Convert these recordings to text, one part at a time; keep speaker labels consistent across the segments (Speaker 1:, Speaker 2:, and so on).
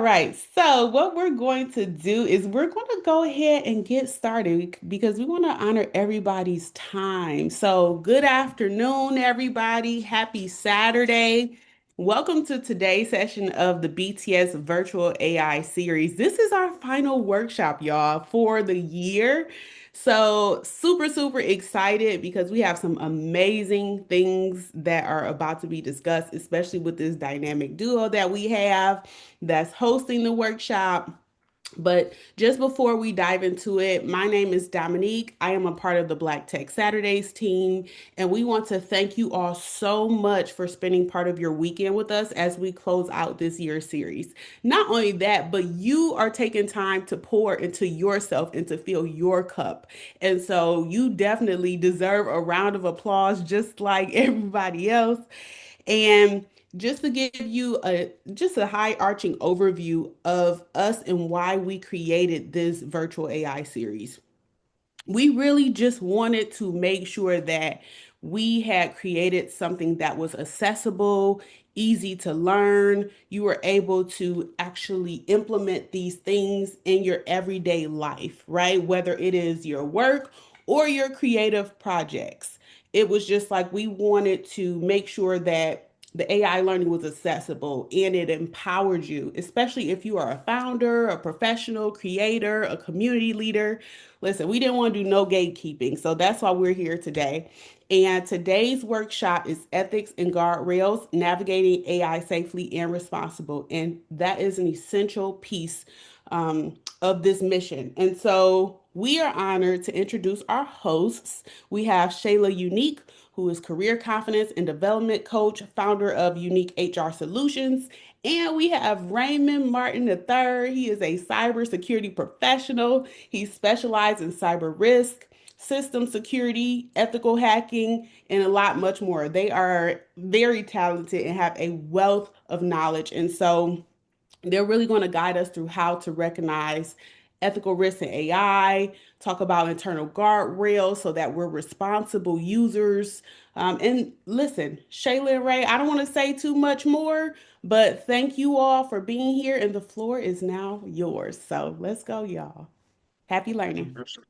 Speaker 1: right. So, what we're going to do is we're going to go ahead and get started because we want to honor everybody's time. So, good afternoon, everybody. Happy Saturday. Welcome to today's session of the BTS Virtual AI series. This is our final workshop, y'all, for the year. So, super, super excited because we have some amazing things that are about to be discussed, especially with this dynamic duo that we have that's hosting the workshop. But just before we dive into it, my name is Dominique. I am a part of the Black Tech Saturdays team, and we want to thank you all so much for spending part of your weekend with us as we close out this year's series. Not only that, but you are taking time to pour into yourself and to fill your cup. And so you definitely deserve a round of applause just like everybody else. And just to give you a high arching overview of us and why we created this virtual AI series. We really just wanted to make sure that we had created something that was accessible, easy to learn. You were able to actually implement these things in your everyday life, right? Whether it is your work or your creative projects. It was just like we wanted to make sure that the AI learning was accessible and it empowered you, especially if you are a founder, a professional, creator, a community leader. Listen, we didn't want to do no gatekeeping, so that's why we're here today. And today's workshop is Ethics and Guardrails, Navigating AI Safely and Responsible. And that is an essential piece of this mission. And so we are honored to introduce our hosts. We have Shayla Unik, who is career confidence and development coach, founder of Unik HR Solutions. And we have Raymond Martin III. He is a cybersecurity professional. He specializes in cyber risk, system security, ethical hacking, and a lot much more. They are very talented and have a wealth of knowledge. And so they're really going to guide us through how to recognize ethical risks in AI, talk about internal guardrails so that we're responsible users. And listen, Shayla and Ray, I don't want to say too much more, but thank you all for being here, and the floor is now yours. So let's go, y'all. Happy learning.
Speaker 2: Absolutely.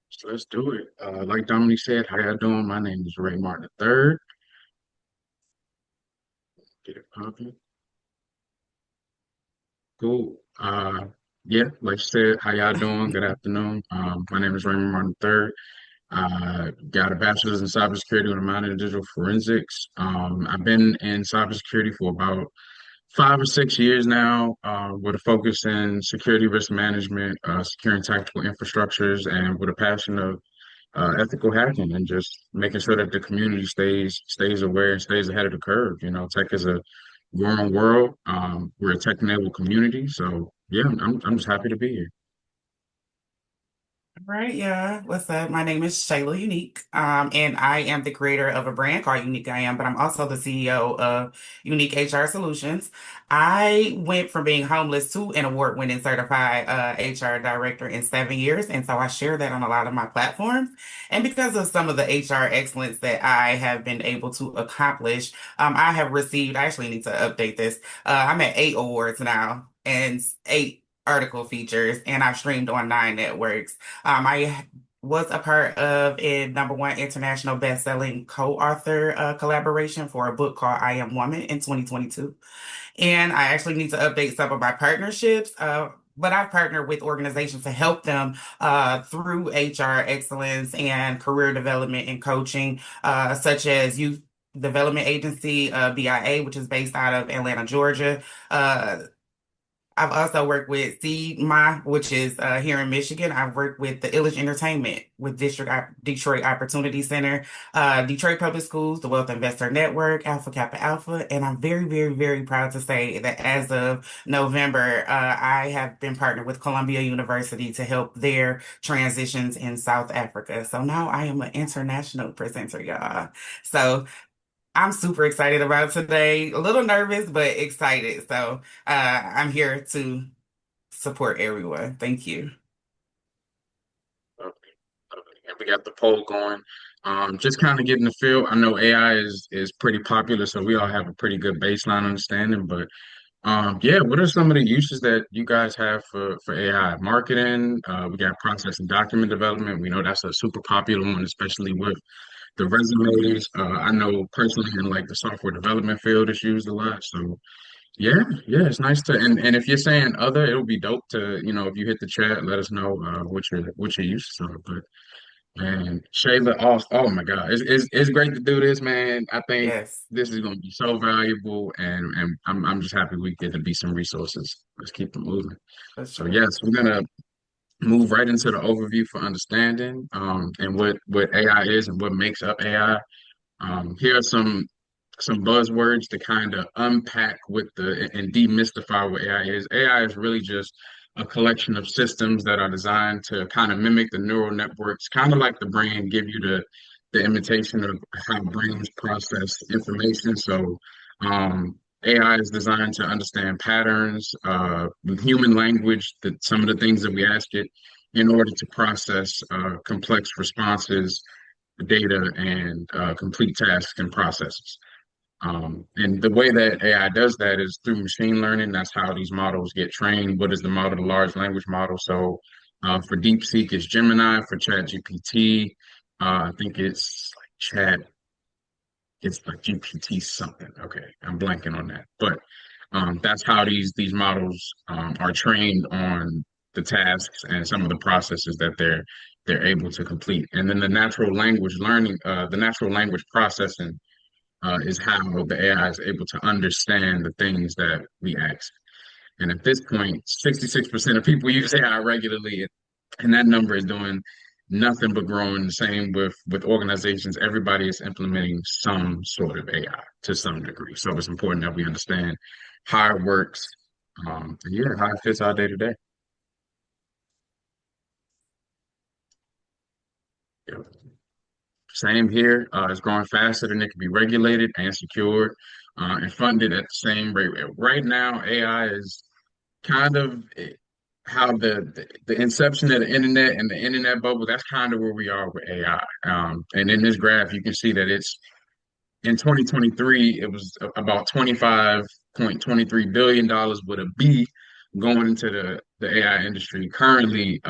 Speaker 2: So let's do it. Like Dominique said, how y'all doing? My name is Raymond the third. Get it popping. Cool. Yeah, like you said, how y'all doing? Good afternoon. My name is Raymond Martin III. Got a bachelor's in cybersecurity with a minor in digital forensics. I've been in cybersecurity for about 5 or 6 years now, with a focus in security risk management, securing tactical infrastructures, and with a passion of ethical hacking and just making sure that the community stays aware and stays ahead of the curve. You know, tech is a growing world. We're a tech-enabled community, so yeah, I'm just happy to be here.
Speaker 3: Right, yeah. What's up? My name is Shayla Unique, and I am the creator of a brand called Unique I Am, but I'm also the CEO of Unique HR Solutions. I went from being homeless to an award-winning certified HR director in 7 years, and so I share that on a lot of my platforms. And because of some of the HR excellence that I have been able to accomplish, I have received. I actually need to update this. I'm at 8 awards now and 8 article features, and I've streamed on 9 networks. I was a part of a #1 international best-selling co-author collaboration for a book called I Am Woman in 2022. And I actually need to update some of my partnerships. But I've partnered with organizations to help them through HR excellence and career development and coaching, such as Youth Development Agency, BIA, which is based out of Atlanta, Georgia. Uh, I've also worked with Seed My, which is here in Michigan. I've worked with the Illich Entertainment with Detroit Opportunity Center, Detroit Public Schools, the Wealth Investor Network, Alpha Kappa Alpha, and I'm very, very, very proud to say that as of November, I have been partnered with Columbia University to help their transitions in South Africa. So now I am an international presenter, y'all. So I'm super excited about today. A little nervous, but excited. So I'm here to support everyone. Thank you.
Speaker 2: Okay, okay. And we got the poll going. Just kind of getting the feel. I know AI is pretty popular, so we all have a pretty good baseline understanding, but Yeah, what are some of the uses that you guys have for AI marketing? We got process and document development. We know that's a super popular one, especially with the resumes. I know personally in like the software development field, it's used a lot. So yeah, yeah, it's nice to and if you're saying other, it'll be dope to, if you hit the chat, let us know what your uses are. But man, Shayla, oh my God, it's great to do this, man. I think
Speaker 3: Yes,
Speaker 2: this is going to be so valuable, and I'm just happy we get to be some resources. Let's keep them moving.
Speaker 3: for
Speaker 2: So
Speaker 3: sure.
Speaker 2: yes, we're gonna move right into the overview for understanding, and what AI is and what makes up AI. Here are some buzzwords to kind of unpack with the and demystify what AI is. AI is really just a collection of systems that are designed to kind of mimic the neural networks, kind of like the brain, give you the imitation of how brains process information. So AI is designed to understand patterns, human language, that some of the things that we ask it in order to process complex responses, data, and complete tasks and processes. And the way that AI does that is through machine learning. That's how these models get trained. What is the model? The large language model. So for DeepSeek, it's Gemini. For ChatGPT, I think it's like GPT something. Okay, I'm blanking on that. But that's how these models are trained on the tasks and some of the processes that they're able to complete. And then the natural language learning, the natural language processing is how the AI is able to understand the things that we ask. And at this point, 66% of people use AI regularly, and that number is doing nothing but growing. The same with organizations. Everybody is implementing some sort of AI to some degree. So it's important that we understand how it works, and yeah, how it fits our day to day. Yeah. Same here. It's growing faster than it can be regulated and secured and funded at the same rate. Right now, AI is kind of how the inception of the internet and the internet bubble, that's kind of where we are with AI. And in this graph, you can see that it's in 2023, it was about $25.23 billion with a B going into the AI industry. Currently,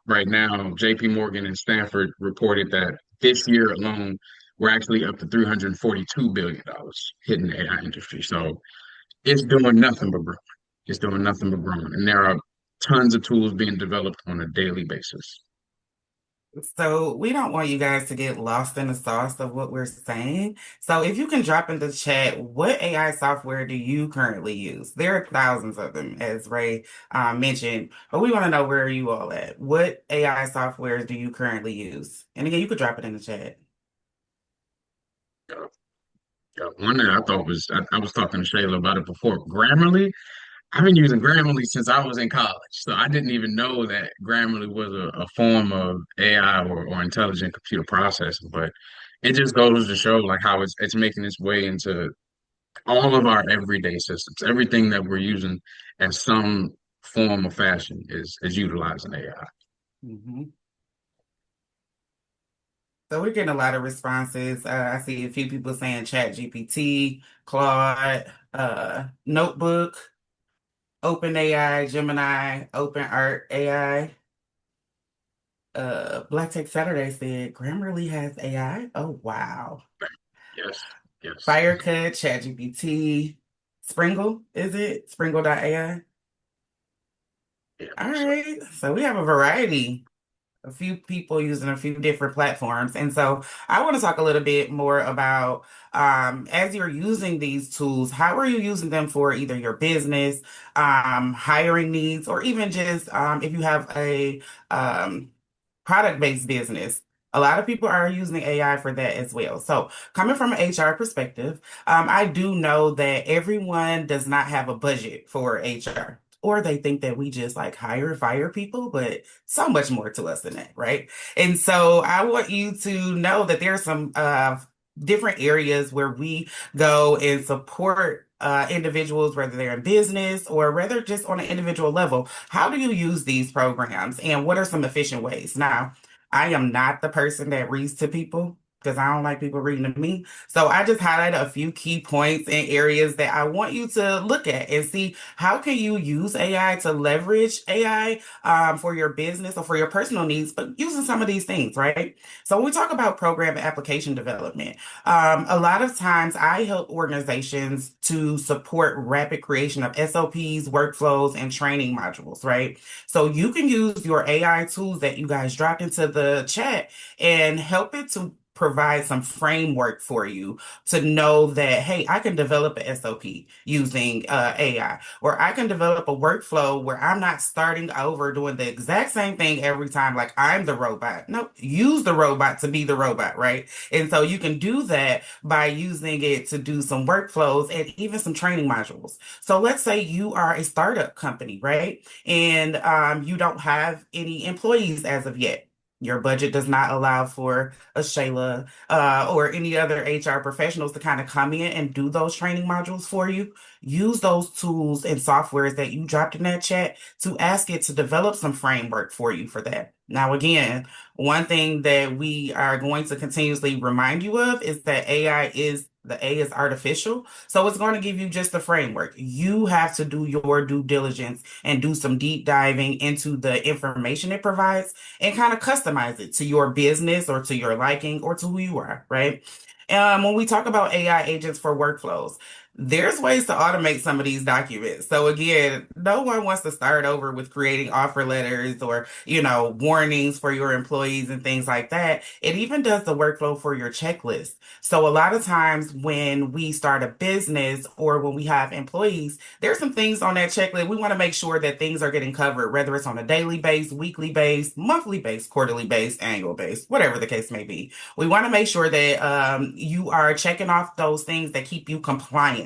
Speaker 2: right now, JP Morgan and Stanford reported that this year alone, we're actually up to $342 billion hitting the AI industry. So it's doing nothing but growing. It's doing nothing but growing. And there are tons of tools being developed on a daily basis.
Speaker 3: So we don't want you guys to get lost in the sauce of what we're saying. So if you can drop in the chat, what AI software do you currently use? There are thousands of them, as Ray mentioned, but we want to know where are you all at. What AI softwares do you currently use? And again, you could drop it in the chat.
Speaker 2: Uh, One that I thought I was talking to Shayla about it before. Grammarly, I've been using Grammarly since I was in college. So I didn't even know that Grammarly was a form of AI or intelligent computer processing. But it just goes to show like how it's making its way into all of our everyday systems. Everything that we're using as some form of fashion is utilizing AI.
Speaker 3: Mhm. So we're getting a lot of responses. I see a few people saying Chat GPT, Claude, Notebook, OpenAI, Gemini, OpenArt AI. Black Tech Saturday said Grammarly has AI. Oh wow.
Speaker 2: Yes, yes.
Speaker 3: Firecut, ChatGPT, Springle, is it? Springle.ai.
Speaker 2: Yeah,
Speaker 3: All
Speaker 2: most
Speaker 3: right. So we have a variety, a few people using a few different platforms. And so I want to talk a little bit more about as you're using these tools, how are you using them for either your business, hiring needs, or even just if you have a um, product-based business. A lot of people are using AI for that as well. So, coming from an HR perspective, I do know that everyone does not have a budget for HR, or they think that we just like hire and fire people, but so much more to us than that, right? And so, I want you to know that there are some different areas where we go and support individuals, whether they're in business or whether just on an individual level. How do you use these programs and what are some efficient ways? Now, I am not the person that reads to people. because I don't like people reading to me. So I just highlighted a few key points and areas that I want you to look at and see how can you use AI to leverage AI for your business or for your personal needs, but using some of these things, right? So when we talk about program and application development, a lot of times I help organizations to support rapid creation of SOPs, workflows, and training modules, right? So you can use your AI tools that you guys dropped into the chat and help it to provide some framework for you to know that, hey, I can develop an SOP using AI, or I can develop a workflow where I'm not starting over doing the exact same thing every time, like I'm the robot. No, use the robot to be the robot, right? And so you can do that by using it to do some workflows and even some training modules. So let's say you are a startup company, right? And you don't have any employees as of yet. Your budget does not allow for a Shayla or any other HR professionals to kind of come in and do those training modules for you. Use those tools and softwares that you dropped in that chat to ask it to develop some framework for you for that. Now, again, one thing that we are going to continuously remind you of is that the A is artificial. So it's going to give you just the framework. You have to do your due diligence and do some deep diving into the information it provides and kind of customize it to your business or to your liking or to who you are, right? When we talk about AI agents for workflows, there's ways to automate some of these documents. So again, no one wants to start over with creating offer letters or, warnings for your employees and things like that. It even does the workflow for your checklist. So a lot of times when we start a business or when we have employees, there's some things on that checklist. We want to make sure that things are getting covered, whether it's on a daily base, weekly base, monthly base, quarterly base, annual base, whatever the case may be. We want to make sure that you are checking off those things that keep you compliant.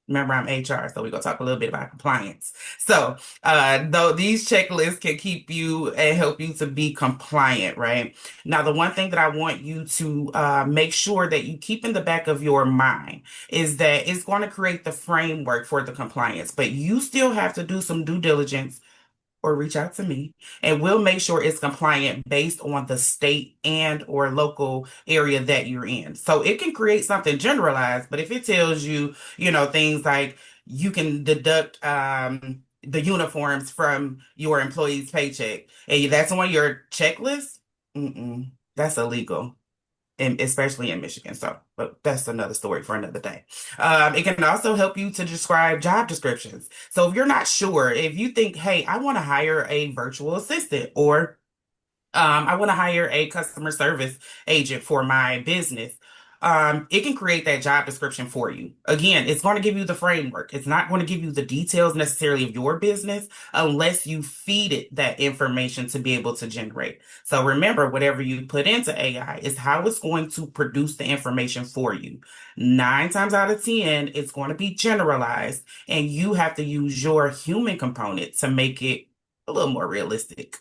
Speaker 3: Remember, I'm HR, so we're gonna talk a little bit about compliance. So, though these checklists can keep you and help you to be compliant, right? Now, the one thing that I want you to make sure that you keep in the back of your mind is that it's going to create the framework for the compliance, but you still have to do some due diligence or reach out to me and we'll make sure it's compliant based on the state and or local area that you're in. So it can create something generalized, but if it tells you, things like you can deduct the uniforms from your employee's paycheck and that's on your checklist, that's illegal, and especially in Michigan. So, but that's another story for another day. It can also help you to describe job descriptions. So if you're not sure, if you think, hey, I want to hire a virtual assistant or I want to hire a customer service agent for my business. It can create that job description for you. Again, it's going to give you the framework. It's not going to give you the details necessarily of your business unless you feed it that information to be able to generate. So remember, whatever you put into AI is how it's going to produce the information for you. 9 times out of 10, it's going to be generalized, and you have to use your human component to make it a little more realistic.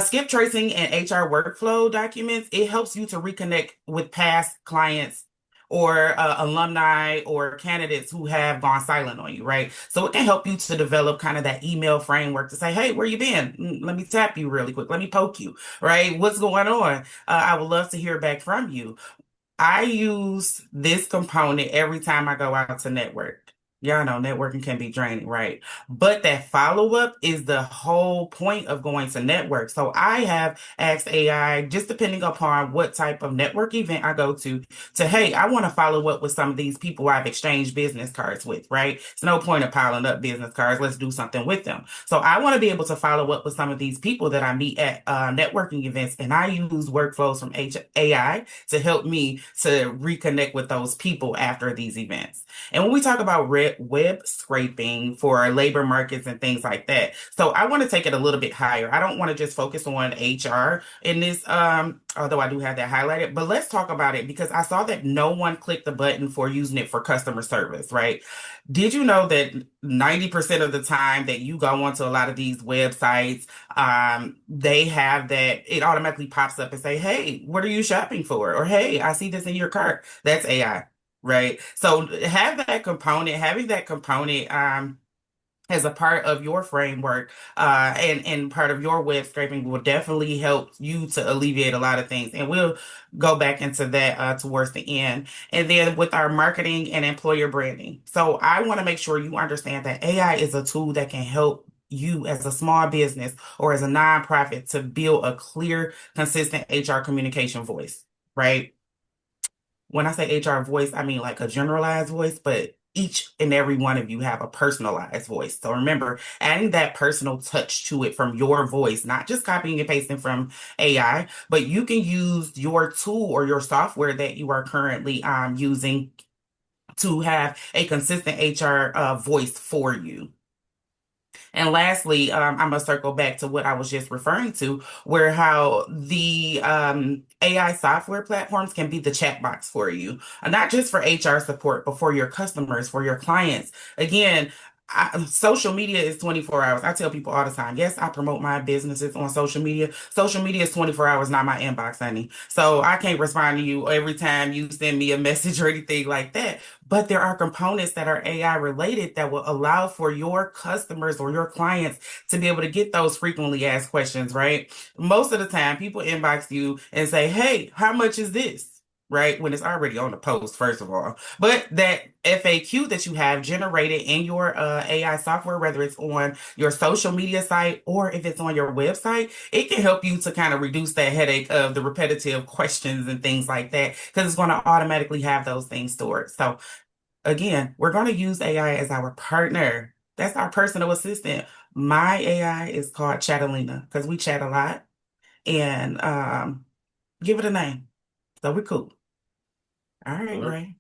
Speaker 3: Skip tracing and HR workflow documents, it helps you to reconnect with past clients or alumni or candidates who have gone silent on you, right? So it can help you to develop kind of that email framework to say, hey, where you been? Let me tap you really quick. Let me poke you, right? What's going on? I would love to hear back from you. I use this component every time I go out to network. Y'all know networking can be draining, right? But that follow-up is the whole point of going to network. So I have asked AI, just depending upon what type of network event I go to, hey, I want to follow up with some of these people I've exchanged business cards with, right? It's no point of piling up business cards. Let's do something with them. So I want to be able to follow up with some of these people that I meet at networking events, and I use workflows from AI to help me to reconnect with those people after these events. And when we talk about web scraping for labor markets and things like that, so I want to take it a little bit higher. I don't want to just focus on HR in this, although I do have that highlighted, but let's talk about it because I saw that no one clicked the button for using it for customer service, right? Did you know that 90% of the time that you go onto a lot of these websites, they have that it automatically pops up and say, hey, what are you shopping for? Or hey, I see this in your cart. That's AI. Right. So having that component, as a part of your framework, and part of your web scraping will definitely help you to alleviate a lot of things. And we'll go back into that towards the end. And then with our marketing and employer branding. So I want to make sure you understand that AI is a tool that can help you as a small business or as a nonprofit to build a clear, consistent HR communication voice, right? When I say HR voice, I mean like a generalized voice, but each and every one of you have a personalized voice. So remember, adding that personal touch to it from your voice, not just copying and pasting from AI, but you can use your tool or your software that you are currently using to have a consistent HR voice for you. And lastly, I'm gonna circle back to what I was just referring to, where how the AI software platforms can be the chat box for you, not just for HR support, but for your customers, for your clients. Again, social media is 24 hours. I tell people all the time, yes, I promote my businesses on social media. Social media is 24 hours, not my inbox, honey. So I can't respond to you every time you send me a message or anything like that. But there are components that are AI related that will allow for your customers or your clients to be able to get those frequently asked questions, right? Most of the time, people inbox you and say, hey, how much is this? Right? When it's already on the post, first of all. But that FAQ that you have generated in your AI software, whether it's on your social media site or if it's on your website, it can help you to kind of reduce that headache of the repetitive questions and things like that because it's going to automatically have those things stored. So again, we're going to use AI as our partner. That's our personal assistant. My AI is called Chatalina because we chat a lot and give it a name. So we're cool. All right, Ray.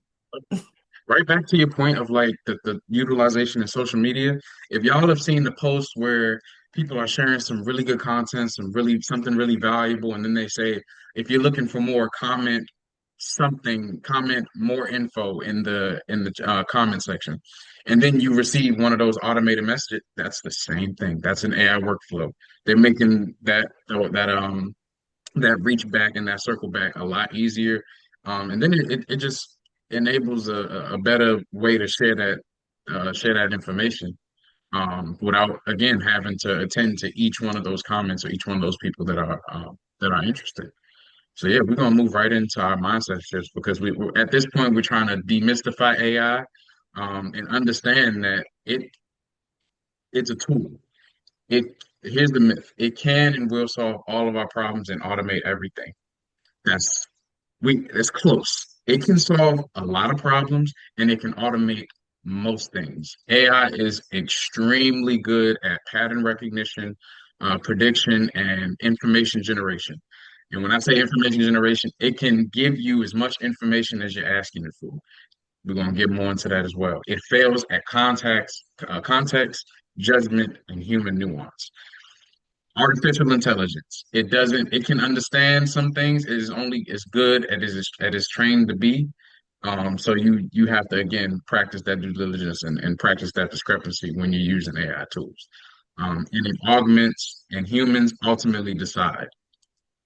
Speaker 2: Right back to your point of like the utilization of social media. If y'all have seen the posts where people are sharing some really good content, some really something really valuable, and then they say, if you're looking for more, comment something, comment more info in the comment section, and then you receive one of those automated messages. That's the same thing. That's an AI workflow. They're making that reach back and that circle back a lot easier. And then it just enables a better way to share that information without again having to attend to each one of those comments or each one of those people that are interested. So yeah, we're gonna move right into our mindset shifts because we're at this point we're trying to demystify AI and understand that it's a tool. It Here's the myth: it can and will solve all of our problems and automate everything. That's it's close. It can solve a lot of problems and it can automate most things. AI is extremely good at pattern recognition, prediction, and information generation. And when I say information generation, it can give you as much information as you're asking it for. We're going to get more into that as well. It fails at context, judgment, and human nuance. Artificial intelligence. It can understand some things. It is only as good as it's trained to be. So you have to again practice that due diligence and practice that discrepancy when you're using AI tools. And it augments and humans ultimately decide.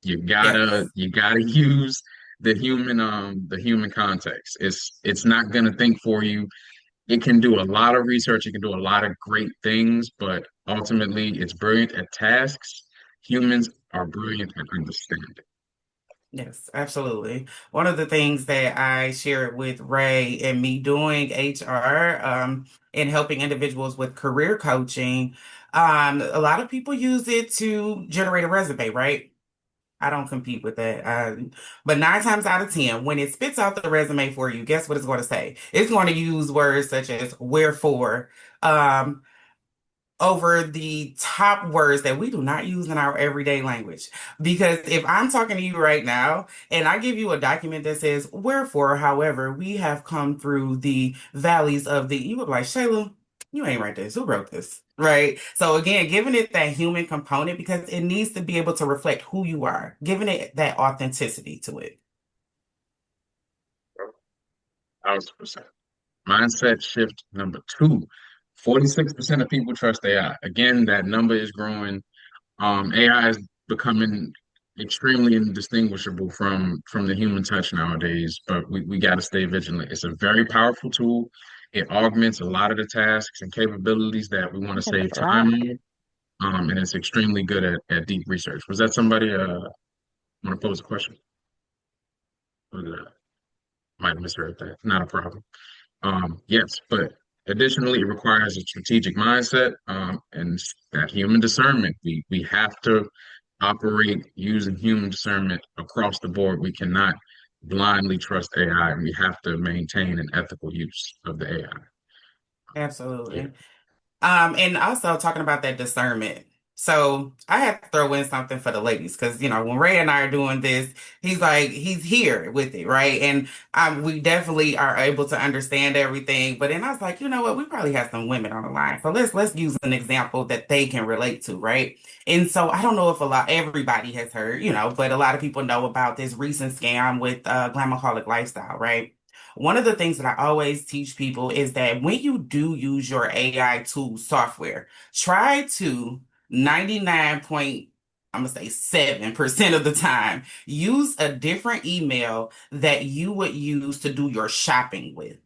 Speaker 3: Yes.
Speaker 2: You gotta use the human context. It's not gonna think for you. It can do a lot of research, it can do a lot of great things, but ultimately it's brilliant at tasks. Humans are brilliant at understanding.
Speaker 3: Yes, absolutely. One of the things that I shared with Ray and me doing HR and helping individuals with career coaching, a lot of people use it to generate a resume, right? I don't compete with that. But nine times out of 10, when it spits out the resume for you, guess what it's going to say? It's going to use words such as wherefore, um, over the top words that we do not use in our everyday language. Because if I'm talking to you right now and I give you a document that says, wherefore, however, we have come through the valleys of the, you would be like, Shayla, you ain't write this. Who wrote this? Right. So again, giving it that human component because it needs to be able to reflect who you are, giving it that authenticity to it.
Speaker 2: 1,000%. Mindset shift number two. 46% of people trust AI. Again, that number is growing. AI is becoming extremely indistinguishable from the human touch nowadays, but we got to stay vigilant. It's a very powerful tool. It augments a lot of the tasks and capabilities that we want to
Speaker 1: Okay, that's
Speaker 2: save
Speaker 1: a lot.
Speaker 2: time on. And it's extremely good at deep research. Was that somebody want to pose a question? Or did I might have misheard that? Not a problem. Yes, but additionally, it requires a strategic mindset and that human discernment. We have to operate using human discernment across the board. We cannot blindly trust AI, and we have to maintain an ethical use of the AI. Yeah.
Speaker 3: Absolutely. And also talking about that discernment. So I have to throw in something for the ladies because when Ray and I are doing this, he's here with it, right? And we definitely are able to understand everything. But then I was like, you know what? We probably have some women on the line, so let's use an example that they can relate to, right? And so I don't know if everybody has heard, but a lot of people know about this recent scam with Glamaholic Lifestyle, right? One of the things that I always teach people is that when you do use your AI tool software, try to 99 point, I'm gonna say 7% of the time, use a different email that you would use to do your shopping with.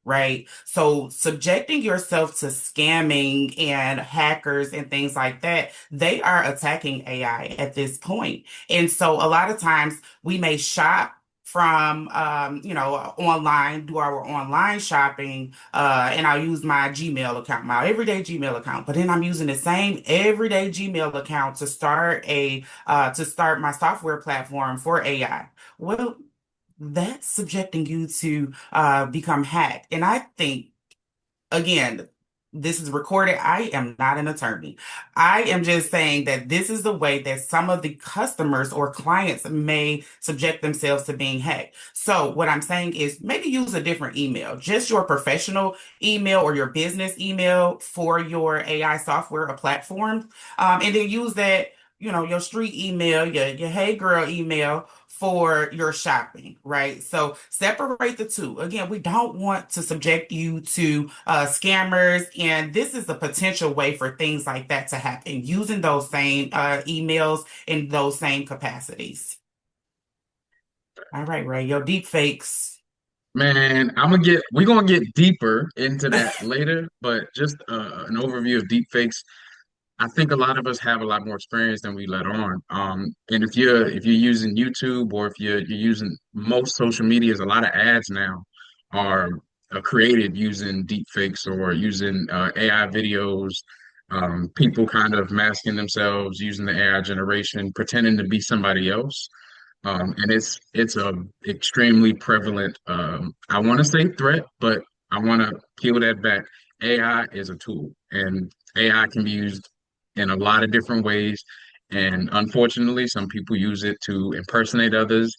Speaker 3: Right. So subjecting yourself to scamming and hackers and things like that, they are attacking AI at this point. And so a lot of times we may shop from online, do our online shopping, and I'll use my Gmail account, my everyday Gmail account. But then I'm using the same everyday Gmail account to start my software platform for AI. Well, that's subjecting you to become hacked. And I think, again, this is recorded. I am not an attorney. I am just saying that this is the way that some of the customers or clients may subject themselves to being hacked. So, what I'm saying is maybe use a different email, just your professional email or your business email for your AI software or platform. And then use that, your street email, your hey girl email for your shopping, right? So separate the two. Again, we don't want to subject you to scammers, and this is a potential way for things like that to happen using those same emails in those same capacities. All right, Ray, your deep fakes.
Speaker 2: Man, we're gonna get deeper into that later, but just an overview of deepfakes. I think a lot of us have a lot more experience than we let on. And if you're using YouTube or if you're using most social medias, a lot of ads now are created using deepfakes or using AI videos. People kind of masking themselves using the AI generation, pretending to be somebody else. And it's a extremely prevalent, I want to say threat, but I want to peel that back. AI is a tool, and AI can be used in a lot of different ways. And unfortunately, some people use it to impersonate others,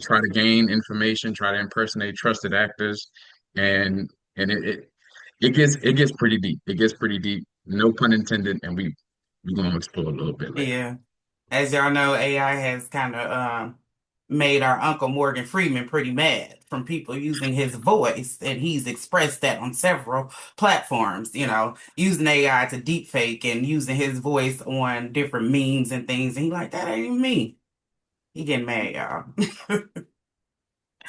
Speaker 2: try to gain information, try to impersonate trusted actors, and it gets pretty deep. It gets pretty deep. No pun intended, and we're gonna explore a little bit later.
Speaker 3: Yeah. As y'all know, AI has kind of made our Uncle Morgan Freeman pretty mad from people using his voice, and he's expressed that on several platforms, using AI to deepfake and using his voice on different memes and things. And he like, that ain't even me. He getting mad, y'all.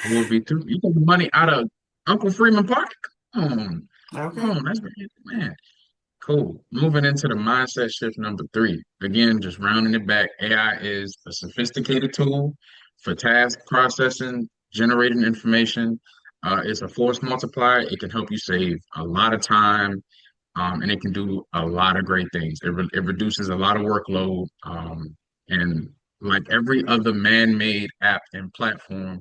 Speaker 2: I would be too. You take the money out of Uncle Freeman pocket? Come
Speaker 3: Okay.
Speaker 2: on, that's man. Cool. Moving into the mindset shift number three. Again, just rounding it back. AI is a sophisticated tool for task processing, generating information. It's a force multiplier. It can help you save a lot of time, and it can do a lot of great things. It reduces a lot of workload, and like every other man-made app and platform,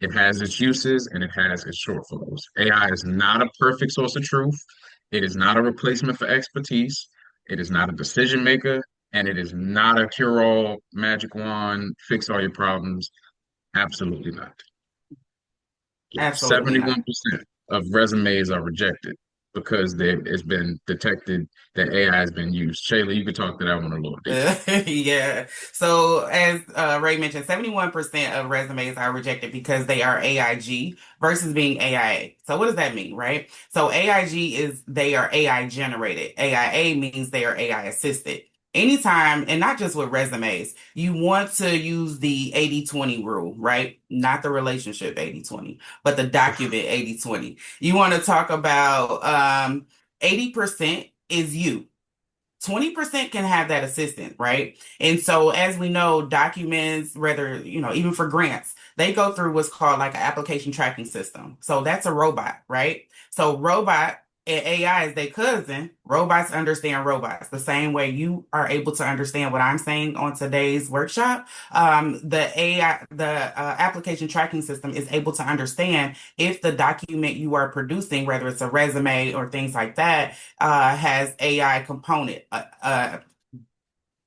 Speaker 2: it has its uses and it has its shortfalls. AI is not a perfect source of truth. It is not a replacement for expertise. It is not a decision maker, and it is not a cure-all magic wand, fix all your problems. Absolutely not. Yeah,
Speaker 3: Absolutely not.
Speaker 2: 71% of resumes are rejected because it's been detected that AI has been used. Shayla, you could talk to that one a little deeper.
Speaker 3: Yeah. So as Ray mentioned, 71% of resumes are rejected because they are AIG versus being AIA. So what does that mean, right? So AIG is they are AI generated. AIA means they are AI assisted. anytime, and not just with resumes, you want to use the 80/20 rule, right? Not the relationship 80/20, but the document 80/20. You want to talk about 80% is you. 20% can have that assistant, right? And so as we know, documents, whether, even for grants, they go through what's called like an application tracking system. So that's a robot, right? So robot and AI is their cousin. Robots understand robots the same way you are able to understand what I'm saying on today's workshop. The AI, the application tracking system is able to understand if the document you are producing, whether it's a resume or things like that, has AI component,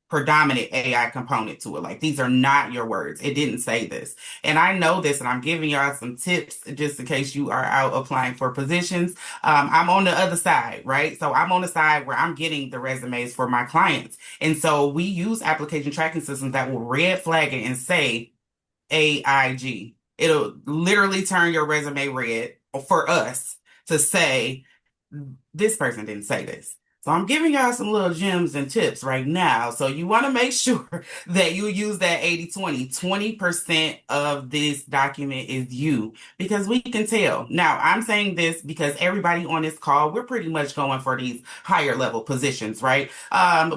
Speaker 3: predominant AI component to it. Like these are not your words. It didn't say this. And I know this, and I'm giving y'all some tips just in case you are out applying for positions. I'm on the other side, right? So I'm on the side where I'm getting the resumes for my clients. And so we use application tracking systems that will red flag it and say AIG. It'll literally turn your resume red for us to say, this person didn't say this. So I'm giving y'all some little gems and tips right now. So you want to make sure that you use that 80/20. 20% of this document is you because we can tell. Now, I'm saying this because everybody on this call, we're pretty much going for these higher level positions, right?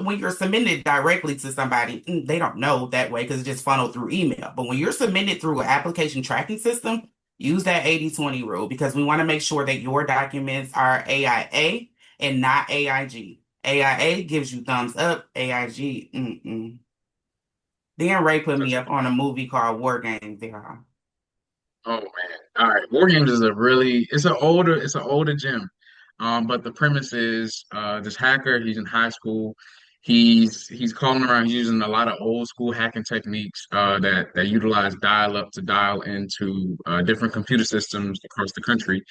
Speaker 3: When you're submitted directly to somebody, they don't know that way because it's just funneled through email. But when you're submitted through an application tracking system, use that 80/20 rule because we want to make sure that your documents are AIA and not AIG. AIA gives you thumbs up, AIG, mm-mm. Then Ray put me up on a movie called War Games, y'all.
Speaker 2: Oh man. All right. War Games is it's an older gym. But the premise is this hacker, he's in high school. He's calling around, he's using a lot of old school hacking techniques that utilize dial up to dial into different computer systems across the country.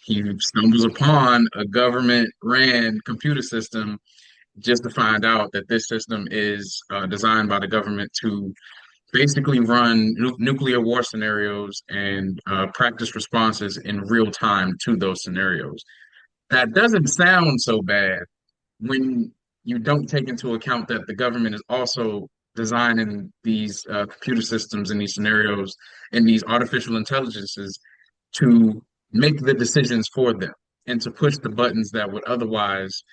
Speaker 2: He stumbles upon a government ran computer system just to find out that this system is designed by the government to basically run nuclear war scenarios and practice responses in real time to those scenarios. That doesn't sound so bad when you don't take into account that the government is also designing these computer systems and these scenarios and these artificial intelligences to make the decisions for them and to push the buttons that would otherwise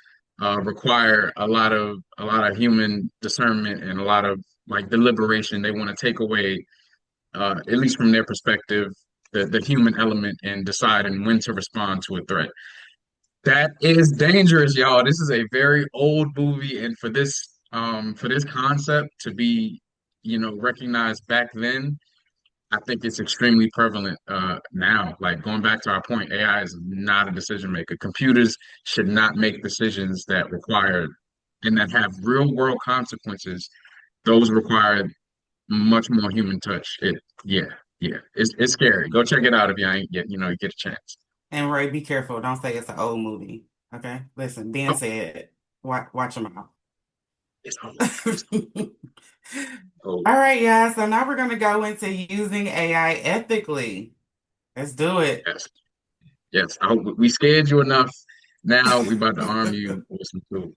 Speaker 2: require a lot of human discernment and a lot of like deliberation. They want to take away, at least from their perspective, the human element and deciding when to respond to a threat. That is dangerous, y'all. This is a very old movie, and for this concept to be, recognized back then, I think it's extremely prevalent now. Like going back to our point, AI is not a decision maker. Computers should not make decisions that require and that have real world consequences. Those require much more human touch. Yeah, yeah. It's scary. Go check it out if you ain't you get a chance.
Speaker 3: And Ray, be careful. Don't say it's an old movie. Okay? Listen, Ben
Speaker 2: Oh,
Speaker 3: said, watch your mouth.
Speaker 2: it's old. It's
Speaker 3: All
Speaker 2: old.
Speaker 3: right, yeah. So now we're going to go into using AI ethically. Let's do it.
Speaker 2: Yes, yes. I hope we scared you enough. Now we about to arm you with some tools.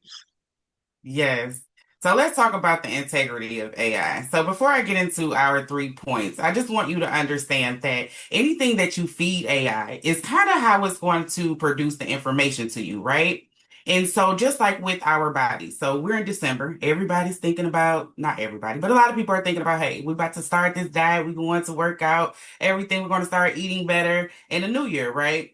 Speaker 3: Yes. So let's talk about the integrity of AI. So before I get into our 3 points, I just want you to understand that anything that you feed AI is kind of how it's going to produce the information to you, right? And so just like with our bodies, so we're in December, everybody's thinking about, not everybody, but a lot of people are thinking about, hey, we're about to start this diet, we're going to work out, everything, we're going to start eating better in the new year, right?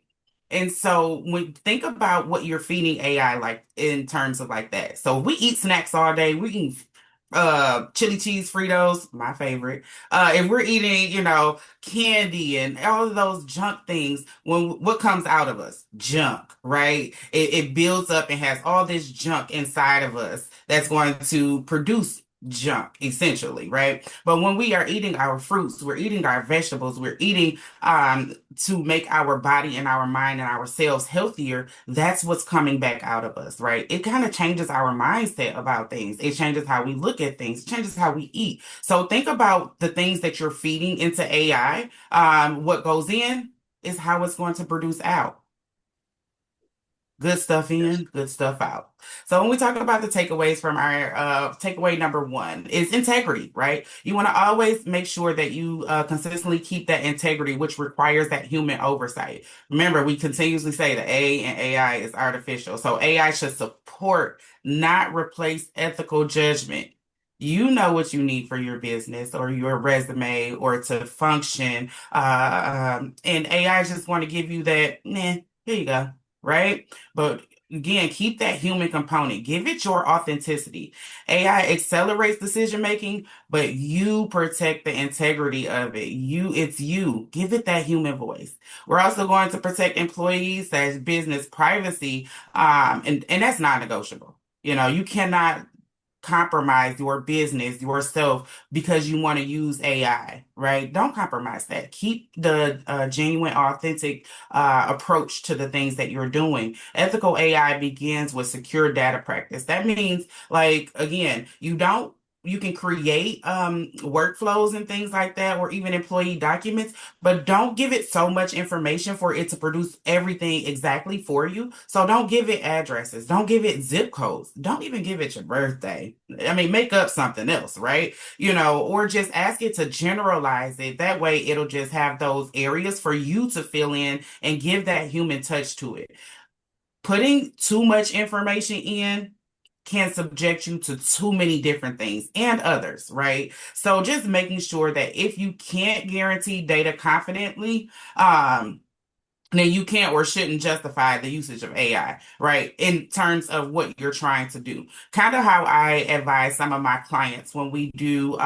Speaker 3: And so when think about what you're feeding AI like in terms of like that. So we eat snacks all day. We eat chili cheese Fritos, my favorite. If we're eating, candy and all of those junk things, when what comes out of us? Junk, right? It builds up and has all this junk inside of us that's going to produce junk essentially, right? But when we are eating our fruits, we're eating our vegetables, we're eating to make our body and our mind and our cells healthier, that's what's coming back out of us, right? It kind of changes our mindset about things. It changes how we look at things, it changes how we eat. So think about the things that you're feeding into AI. What goes in is how it's going to produce out. Good stuff in, good stuff out. So when we talk about the takeaways from our takeaway number one is integrity, right? You want to always make sure that you consistently keep that integrity, which requires that human oversight. Remember, we continuously say the A and AI is artificial. So AI should support, not replace ethical judgment. You know what you need for your business or your resume or to function. And AI is just going to give you that, nah, here you go, right? But again, keep that human component. Give it your authenticity. AI accelerates decision making, but you protect the integrity of it. It's you. Give it that human voice. We're also going to protect employees, that's business privacy, and that's non-negotiable. You cannot compromise your business, yourself, because you want to use AI, right? Don't compromise that. Keep the genuine, authentic approach to the things that you're doing. Ethical AI begins with secure data practice. That means, like, again, you can create workflows and things like that, or even employee documents, but don't give it so much information for it to produce everything exactly for you. So don't give it addresses, don't give it zip codes, don't even give it your birthday. I mean, make up something else, right? Or just ask it to generalize it. That way, it'll just have those areas for you to fill in and give that human touch to it. Putting too much information in can subject you to too many different things and others, right? So just making sure that if you can't guarantee data confidently, then you can't or shouldn't justify the usage of AI, right? In terms of what you're trying to do. Kind of how I advise some of my clients when we do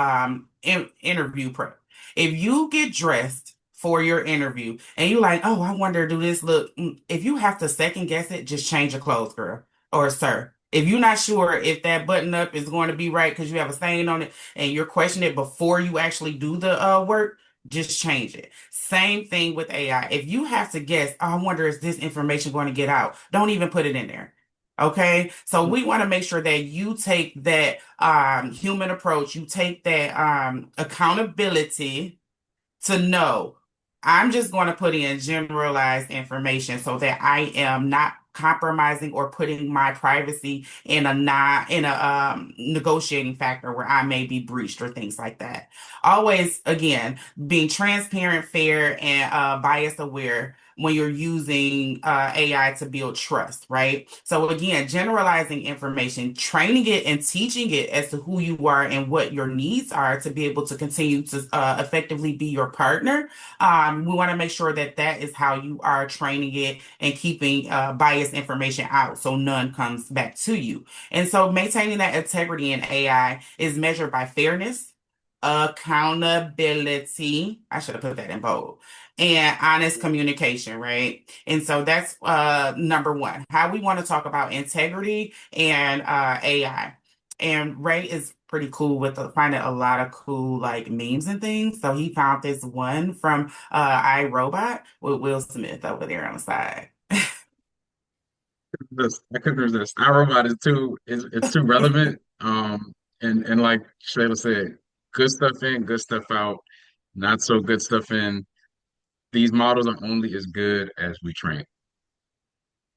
Speaker 3: interview prep. If you get dressed for your interview and you're like, oh, I wonder, do this look, if you have to second guess it, just change your clothes, girl or sir. If you're not sure if that button up is going to be right because you have a stain on it and you're questioning it before you actually do the work, just change it. Same thing with AI. If you have to guess, oh, I wonder, is this information going to get out? Don't even put it in there. Okay. So we want to make sure that you take that human approach, you take that accountability to know I'm just going to put in generalized information so that I am not compromising or putting my privacy in a not in a negotiating factor where I may be breached or things like that. Always, again, being transparent, fair, and bias aware when you're using AI to build trust, right? So again, generalizing information, training it and teaching it as to who you are and what your needs are to be able to continue to effectively be your partner. We want to make sure that that is how you are training it and keeping biased information out so none comes back to you. And so maintaining that integrity in AI is measured by fairness, accountability. I should have put that in bold. And honest communication, right? And so that's number one. How we want to talk about integrity and AI. And Ray is pretty cool with finding a lot of cool like memes and things. So he found this one from iRobot with Will Smith over there on the side.
Speaker 2: This I couldn't resist. Our robot is too it's too relevant. And like Shayla said, good stuff in, good stuff out, not so good stuff in. These models are only as good as we train.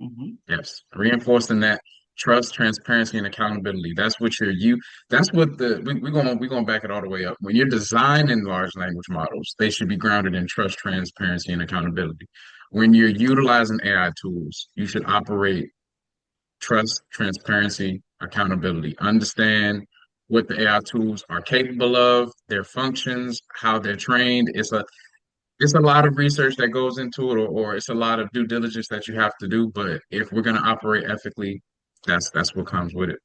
Speaker 3: Mhm.
Speaker 2: Yes, reinforcing that trust, transparency, and accountability. That's what we're going to back it all the way up. When you're designing large language models, they should be grounded in trust, transparency, and accountability. When you're utilizing AI tools, you should operate trust, transparency, accountability. Understand what the AI tools are capable of, their functions, how they're trained. It's a lot of research that goes into it, or it's a lot of due diligence that you have to do. But if we're going to operate ethically, that's what comes with it.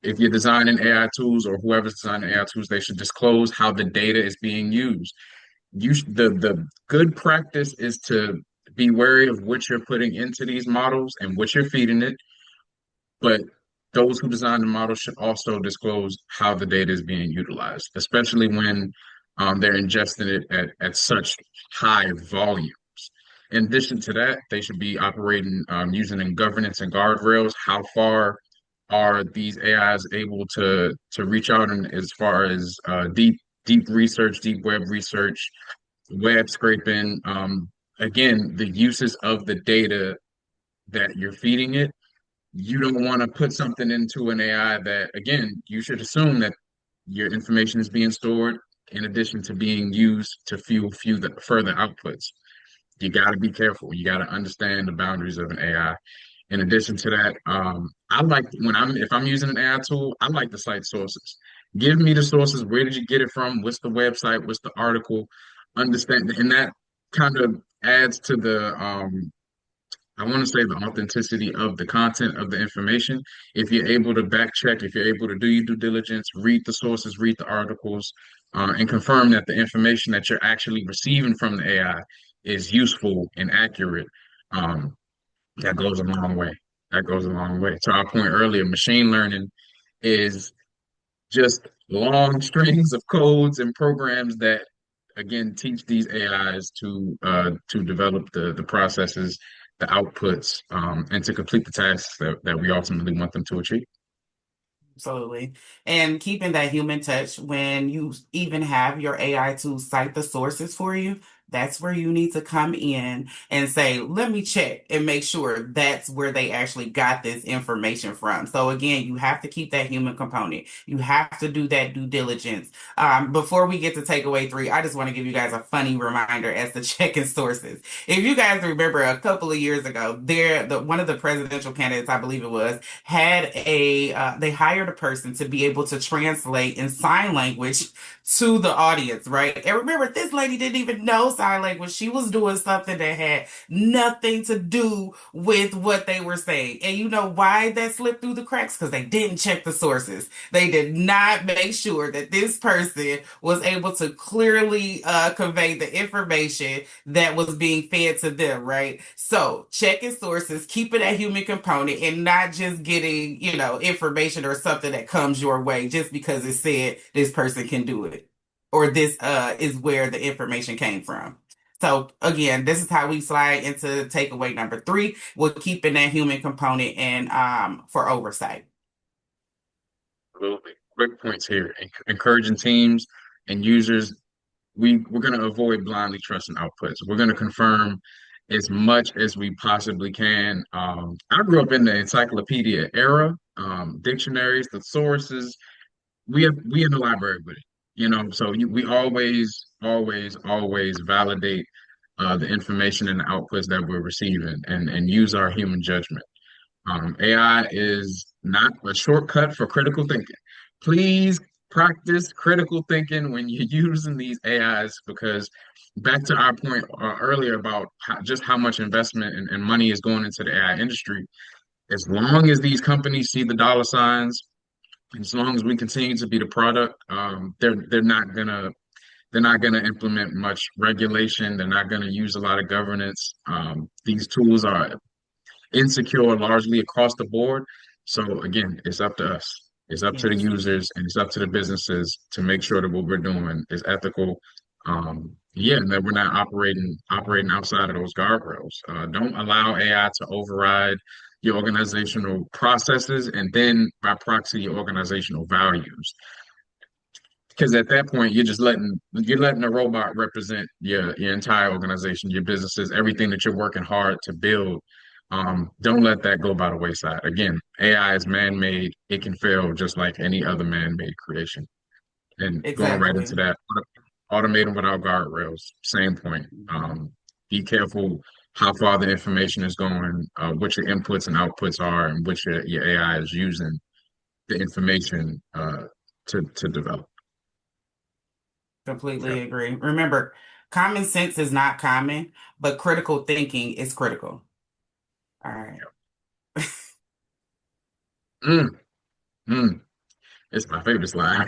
Speaker 2: If you're designing AI tools or whoever's designing AI tools, they should disclose how the data is being used. The good practice is to be wary of what you're putting into these models and what you're feeding it. But those who design the model should also disclose how the data is being utilized, especially when they're ingesting it at such high volumes. In addition to that, they should be operating using in governance and guardrails. How far are these AIs able to reach out and as far as deep research, deep web research, web scraping? Again, the uses of the data that you're feeding it. You don't want to put something into an AI that, again, you should assume that your information is being stored in addition to being used to fuel the further outputs. You got to be careful. You got to understand the boundaries of an AI. In addition to that, I like when I'm if I'm using an AI tool, I like the site sources. Give me the sources. Where did you get it from? What's the website? What's the article? Understand, and that kind of adds to the I want to say the authenticity of the content of the information. If you're able to back check, if you're able to do your due diligence, read the sources, read the articles, and confirm that the information that you're actually receiving from the AI is useful and accurate, um, that goes a long way. That goes a long way. To our point earlier, machine learning is just long strings of codes and programs that again teach these AIs to develop the processes, the outputs, and to complete the tasks that we ultimately want them to achieve.
Speaker 3: Absolutely. And keeping that human touch when you even have your AI to cite the sources for you, that's where you need to come in and say, let me check and make sure that's where they actually got this information from. So again, you have to keep that human component. You have to do that due diligence. Before we get to takeaway three, I just want to give you guys a funny reminder as to checking sources. If you guys remember a couple of years ago, one of the presidential candidates, I believe it was, had they hired a person to be able to translate in sign language to the audience, right? And remember, this lady didn't even know sign language. She was doing something that had nothing to do with what they were saying. And you know why that slipped through the cracks? Because they didn't check the sources. They did not make sure that this person was able to clearly convey the information that was being fed to them, right? So checking sources, keeping that human component, and not just getting, information or something that comes your way just because it said this person can do it or this is where the information came from. So again, this is how we slide into takeaway number three. We're keeping that human component and for oversight.
Speaker 2: Absolutely. Quick points here. Encouraging teams and users, we're going to avoid blindly trusting outputs. We're going to confirm as much as we possibly can. I grew up in the encyclopedia era, dictionaries, the sources. We in the library with it, so we always validate the information and the outputs that we're receiving and use our human judgment. AI is not a shortcut for critical thinking. Please practice critical thinking when you're using these AIs because back to our point earlier about just how much investment and money is going into the AI industry, as long as these companies see the dollar signs, as long as we continue to be the product, they're not gonna implement much regulation. They're not gonna use a lot of governance. These tools are insecure largely across the board. So again, it's up to us. It's up to the
Speaker 3: Yes.
Speaker 2: users and it's up to the businesses to make sure that what we're doing is ethical. Yeah, and that we're not operating outside of those guardrails. Don't allow AI to override your organizational processes and then by proxy your organizational values. Because at that point, you're letting a robot represent your entire organization, your businesses, everything that you're working hard to build. Don't let that go by the wayside. Again, AI is man-made. It can fail just like any other man-made creation. And going right into
Speaker 3: Exactly.
Speaker 2: that, automating without guardrails, same point. Be careful how far the information is going, what your inputs and outputs are, and which your AI is using the information to develop.
Speaker 3: Completely
Speaker 2: Yep.
Speaker 3: agree. Remember, common sense is not common, but critical thinking is critical. All right.
Speaker 2: Mm, mm. It's my favorite slide.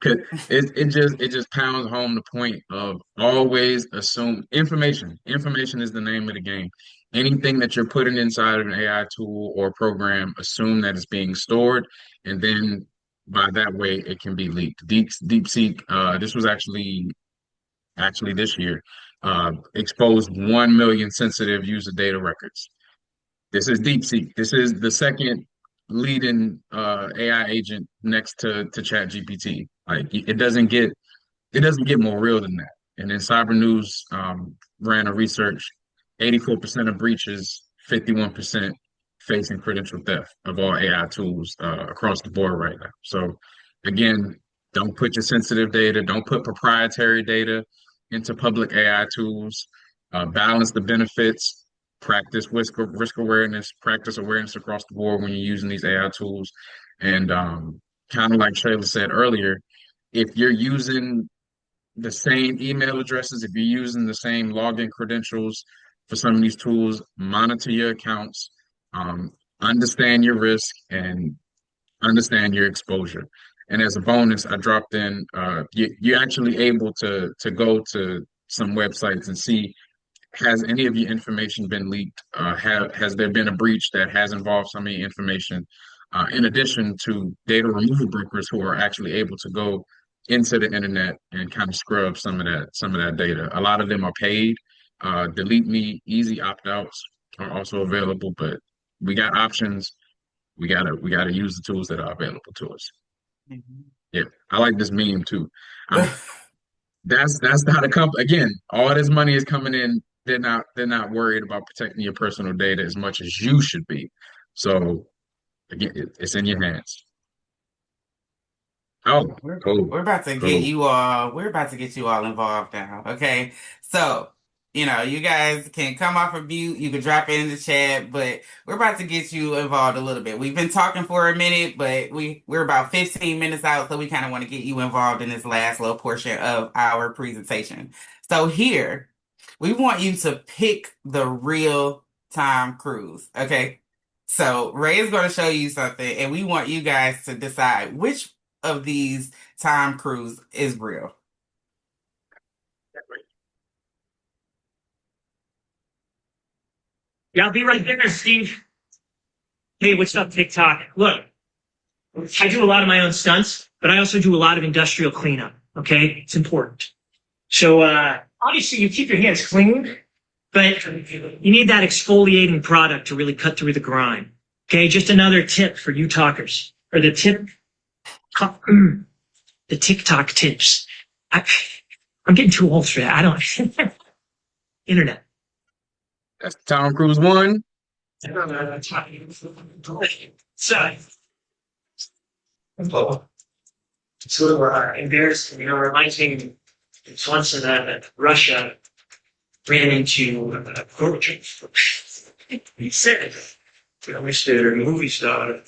Speaker 2: 'Cause it just pounds home the point of always assume information. Information is the name of the game. Anything that you're putting inside of an AI tool or program, assume that it's being stored, and then by that way it can be leaked. DeepSeek, this was actually this year, exposed 1 million sensitive user data records. This is DeepSeek. This is the second leading AI agent next to ChatGPT. Like it doesn't get more real than that. And then Cyber News ran a research. 84% of breaches 51% facing credential theft of all AI tools across the board right now. So again, don't put your sensitive data, don't put proprietary data into public AI tools. Balance the benefits, practice risk awareness, practice awareness across the board when you're using these AI tools. And kind of like Shayla said earlier, if you're using the same email addresses, if you're using the same login credentials for some of these tools, monitor your accounts, um, understand your risk, and understand your exposure. And as a bonus, I dropped in, you're actually able to go to some websites and see, has any of your information been leaked? Has there been a breach that has involved some of your information? In addition to data removal brokers who are actually able to go into the internet and kind of scrub some of that data. A lot of them are paid. Delete Me, easy opt outs are also available, but we got options. We gotta use the tools that are available to us.
Speaker 3: Mhm.
Speaker 2: Yeah, I like this meme too. I'm that's not a company. Again, all this money is coming in. They're not worried about protecting your personal data as much as you should be. So again, it's in your hands. Oh,
Speaker 3: We're
Speaker 2: cool,
Speaker 3: we're about to get
Speaker 2: cool.
Speaker 3: you all we're about to get you all involved now. Okay. So, you guys can come off of mute, you can drop it in the chat, but we're about to get you involved a little bit. We've been talking for a minute, but we're about 15 minutes out, so we kind of want to get you involved in this last little portion of our presentation. So here, we want you to pick the real Tom Cruise. Okay. So Ray is going to show you something, and we want you guys to decide which of these Tom Cruise is real.
Speaker 4: Yeah, I'll be right there, Steve. Hey, what's up, TikTok? Look, I do a lot of my own stunts, but I also do a lot of industrial cleanup. Okay, it's important. So obviously, you keep your hands clean, but you need that exfoliating product to really cut through the grime. Okay, just another tip for you talkers, or the TikTok tips. I'm getting too old for that. I don't internet.
Speaker 2: That's Tom Cruise one.
Speaker 4: So, sort of embarrassing, reminds me once in Russia ran into Gorbachev. He said, Mr. Movie star,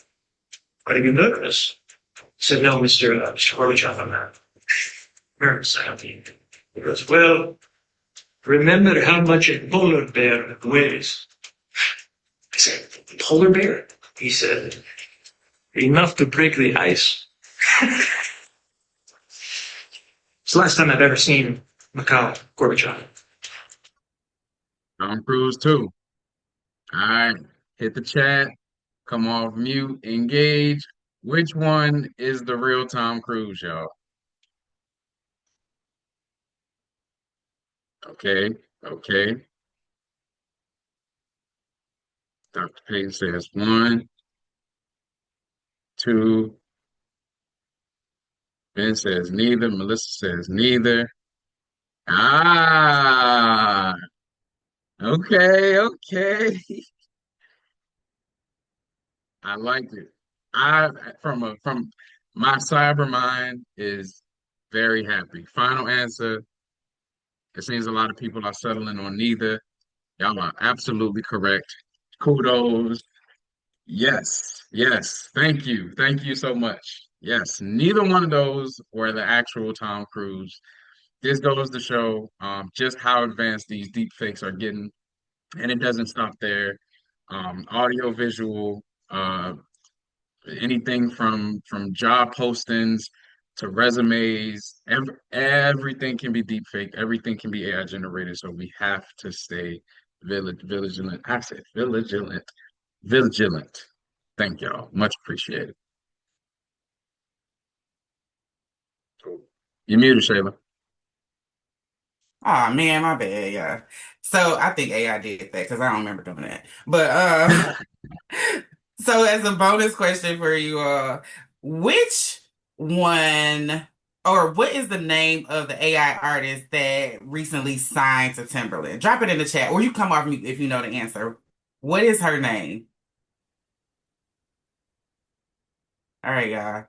Speaker 4: are you nervous? I said, no, Mr. Gorbachev, I'm not nervous. I don't think. He goes, well, remember how much a polar bear weighs. I said, polar bear? He said, enough to break the ice. It's the last time I've ever seen Mikhail Gorbachev.
Speaker 2: Tom Cruise too. All right, hit the chat. Come off mute. Engage. Which one is the real Tom Cruise, y'all? Okay, okay. Dr. Payton says one, two. Ben says neither. Melissa says neither. Ah, okay, okay. I like it. I from my cyber mind is very happy. Final answer. It seems a lot of people are settling on neither. Y'all are absolutely correct. Kudos. Yes, yes. Thank you. Thank you so much. Yes, neither one of those were the actual Tom Cruise. This goes to show just how advanced these deep fakes are getting. And it doesn't stop there. Audio, visual, anything from job postings to resumes, everything can be deep fake. Everything can be AI generated. So we have to stay vigilant. I said vigilant, vigilant. Thank y'all. Much appreciated. Cool. You muted, Shayla.
Speaker 3: Oh man, my bad, yeah. So I think AI did that because I don't remember doing that. But so as a bonus question for you, which one or what is the name of the AI artist that recently signed to Timberland? Drop it in the chat, or you come off mute if you know the answer. What is her name? All right, y'all.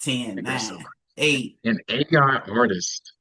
Speaker 3: 10,
Speaker 2: Think are so
Speaker 3: 9, 8.
Speaker 2: an AI artist.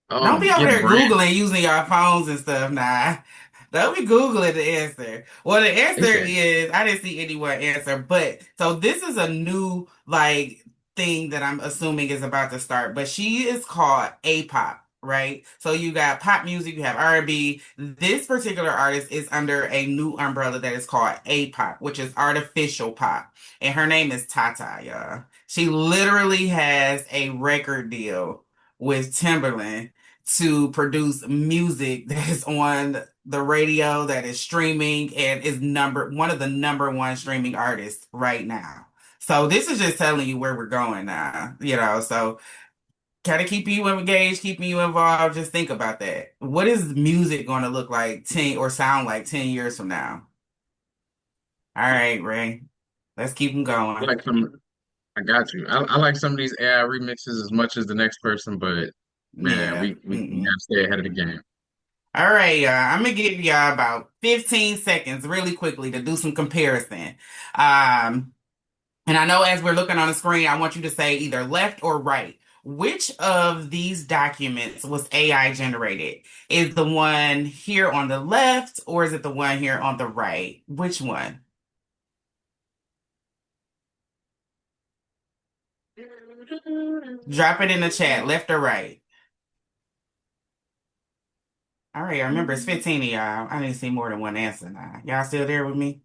Speaker 3: Don't be over
Speaker 2: Get
Speaker 3: here
Speaker 2: brand.
Speaker 3: Googling using your phones and stuff now. Don't be Googling the answer. Well, the
Speaker 2: They
Speaker 3: answer
Speaker 2: said
Speaker 3: is I didn't see anyone answer, but so this is a new like thing that I'm assuming is about to start. But she is called A-pop, right? So you got pop music, you have R&B. This particular artist is under a new umbrella that is called A-pop, which is artificial pop. And her name is Tata, y'all. She literally has a record deal with Timberland to produce music that is on the radio, that is streaming, and is number one of the number one streaming artists right now. So this is just telling you where we're going now, So kind of keep you engaged, keeping you involved. Just think about that. What is music going to look like 10 or sound like 10 years from now? All right, Ray, let's keep them
Speaker 2: I
Speaker 3: going.
Speaker 2: like some. I got you. I like some of these AI remixes as much as the next person, but man,
Speaker 3: Yeah.
Speaker 2: we
Speaker 3: Mm-mm.
Speaker 2: gotta stay ahead of the game.
Speaker 3: All right, y'all. I'm gonna give y'all about 15 seconds really quickly to do some comparison. Um, and I know as we're looking on the screen, I want you to say either left or right. Which of these documents was AI generated? Is the one here on the left or is it the one here on the right? Which one? Drop it in the chat, left or right. All right, I remember it's 15 of y'all. I didn't see more than one answer now. Y'all still there with me?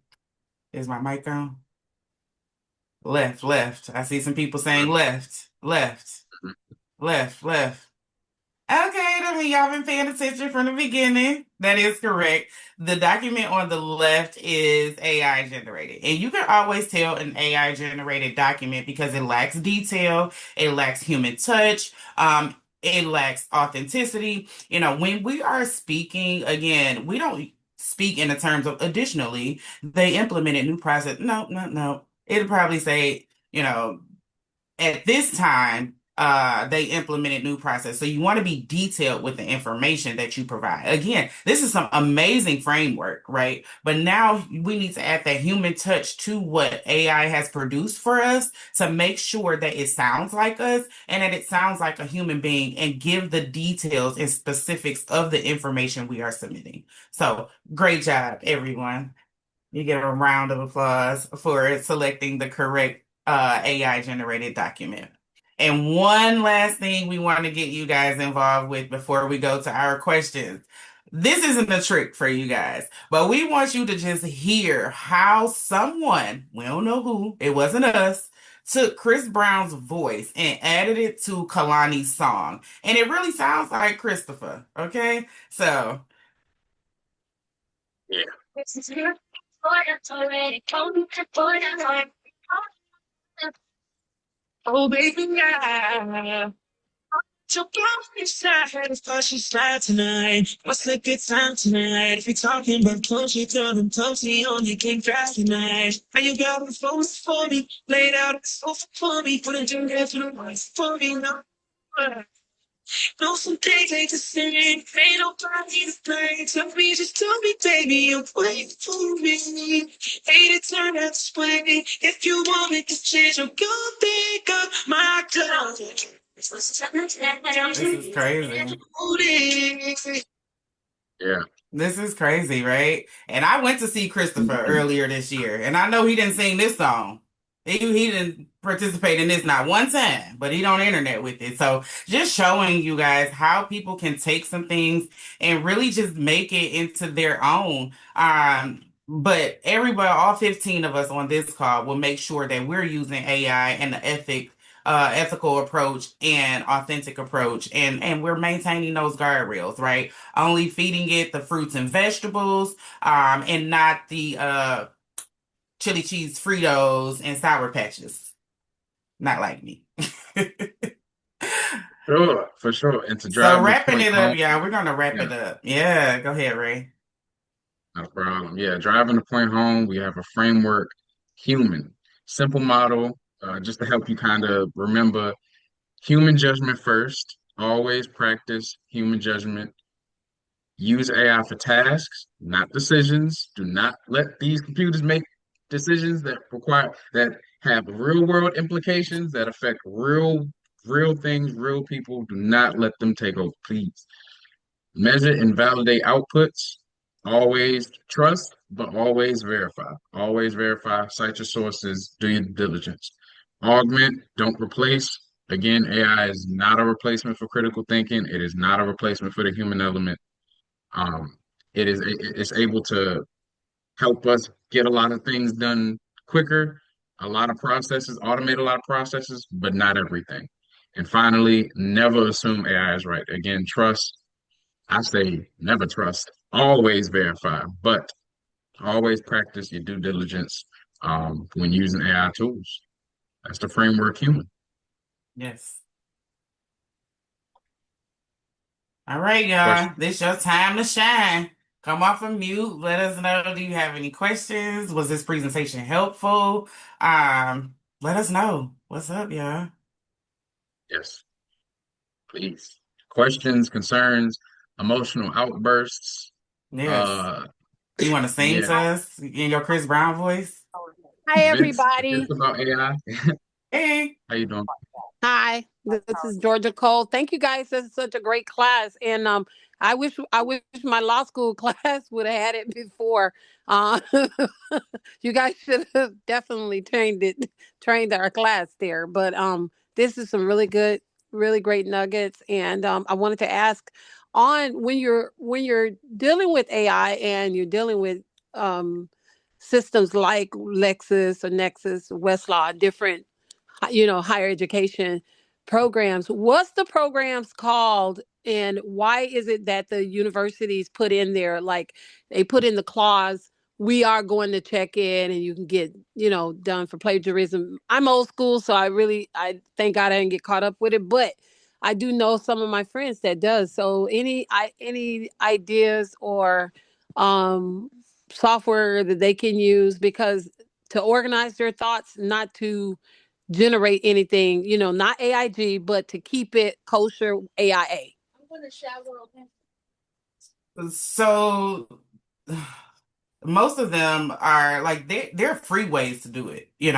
Speaker 3: Is my mic on? Left, left. I see some people saying left, left, left, left. Okay, I mean, y'all been paying attention from the beginning. That is correct. The document on the left is AI generated. And you can always tell an AI generated document because it lacks detail, it lacks human touch, it lacks authenticity. When we are speaking, again, we don't speak in the terms of additionally, they implemented new process. No, no, no. It'll probably say, you know, at this time, they implemented new process. So you want to be detailed with the information that you provide. Again, this is some amazing framework, right? But now we need to add that human touch to what AI has produced for us to make sure that it sounds like us and that it sounds like a human being and give the details and specifics of the information we are submitting. So great job, everyone. You get a round of applause for selecting the correct AI generated document. And one last thing we want to get you guys involved with before we go to our questions. This isn't a trick for you guys, but we want you to just hear how someone, we don't know who, it wasn't us, took Chris Brown's voice and added it to Kalani's song. And it really sounds like Christopher, okay? So,
Speaker 2: Yeah.
Speaker 4: Oh, baby, yeah. So come inside, it's cause she's slide tonight. What's a good time tonight? If you're talking about clothes, you turn them toasty on, you can't drive tonight. And you got the phones for me, laid out on the sofa for me, put it in there for the ones for me, no. No, some days ain't the same, ain't nobody to blame. Tell me, just tell me, baby, you're waiting for me. Hate it turn out this way. If you want me to change, I'm gonna pick up my clothes.
Speaker 3: this is crazy.
Speaker 2: Yeah.
Speaker 3: This is crazy, right? And I went to see Christopher
Speaker 2: Mhm.
Speaker 3: earlier this year, and I know he didn't sing this song. He didn't participate in this not one time, but he on the internet with it. So just showing you guys how people can take some things and really just make it into their own. But everybody, all 15 of us on this call will make sure that we're using AI and the ethical approach and authentic approach, and we're maintaining those guardrails, right? Only feeding it the fruits and vegetables, and not the chili cheese Fritos and Sour Patches. Not like me.
Speaker 2: Sure, for sure. And to
Speaker 3: So
Speaker 2: drive the
Speaker 3: wrapping
Speaker 2: point
Speaker 3: it up,
Speaker 2: home,
Speaker 3: yeah, we're gonna wrap
Speaker 2: yeah,
Speaker 3: it up. Yeah, go ahead, Ray.
Speaker 2: no problem. Yeah, driving the point home, we have a framework, human, simple model, just to help you kind of remember human judgment first. Always practice human judgment. Use AI for tasks, not decisions. Do not let these computers make decisions that have real world implications that affect real things, real people. Do not let them take over, please. Measure and validate outputs. Always trust, but always verify. Always verify. Cite your sources. Do your diligence. Augment, don't replace. Again, AI is not a replacement for critical thinking. It is not a replacement for the human element. Um, it's able to help us get a lot of things done quicker, a lot of processes, automate a lot of processes, but not everything. And finally, never assume AI is right. Again, trust. I say never trust, always verify, but always practice your due diligence when using AI tools. That's the framework human.
Speaker 3: Yes. All right, y'all.
Speaker 2: Question?
Speaker 3: This your time to shine. Come off of mute. Let us know. Do you have any questions? Was this presentation helpful? Let us know. What's up, y'all?
Speaker 2: Yes, please. Questions, concerns, emotional outbursts.
Speaker 3: Yes.
Speaker 2: Uh,
Speaker 3: You want to sing
Speaker 2: yeah,
Speaker 3: to us in your Chris Brown voice?
Speaker 5: Hi,
Speaker 2: events
Speaker 5: everybody.
Speaker 2: about AI.
Speaker 3: Hey.
Speaker 2: How you doing?
Speaker 5: Hi, this is Georgia Cole. Thank you guys. This is such a great class, and I wish my law school class would have had it before. Uh, you guys should have definitely trained our class there. But this is some really good, really great nuggets, and I wanted to ask on when you're dealing with AI and you're dealing with um systems like Lexis or Nexus, Westlaw, different higher education programs. What's the programs called, and why is it that the universities put in there, like they put in the clause, we are going to check in and you can get, done for plagiarism? I'm old school, so I thank God I didn't get caught up with it, but I do know some of my friends that does. So any ideas or um software that they can use, because to organize their thoughts, not to generate anything, not AIG, but to keep it kosher AIA. I'm going to shower, okay?
Speaker 3: So most of them are like they're free ways to do it. You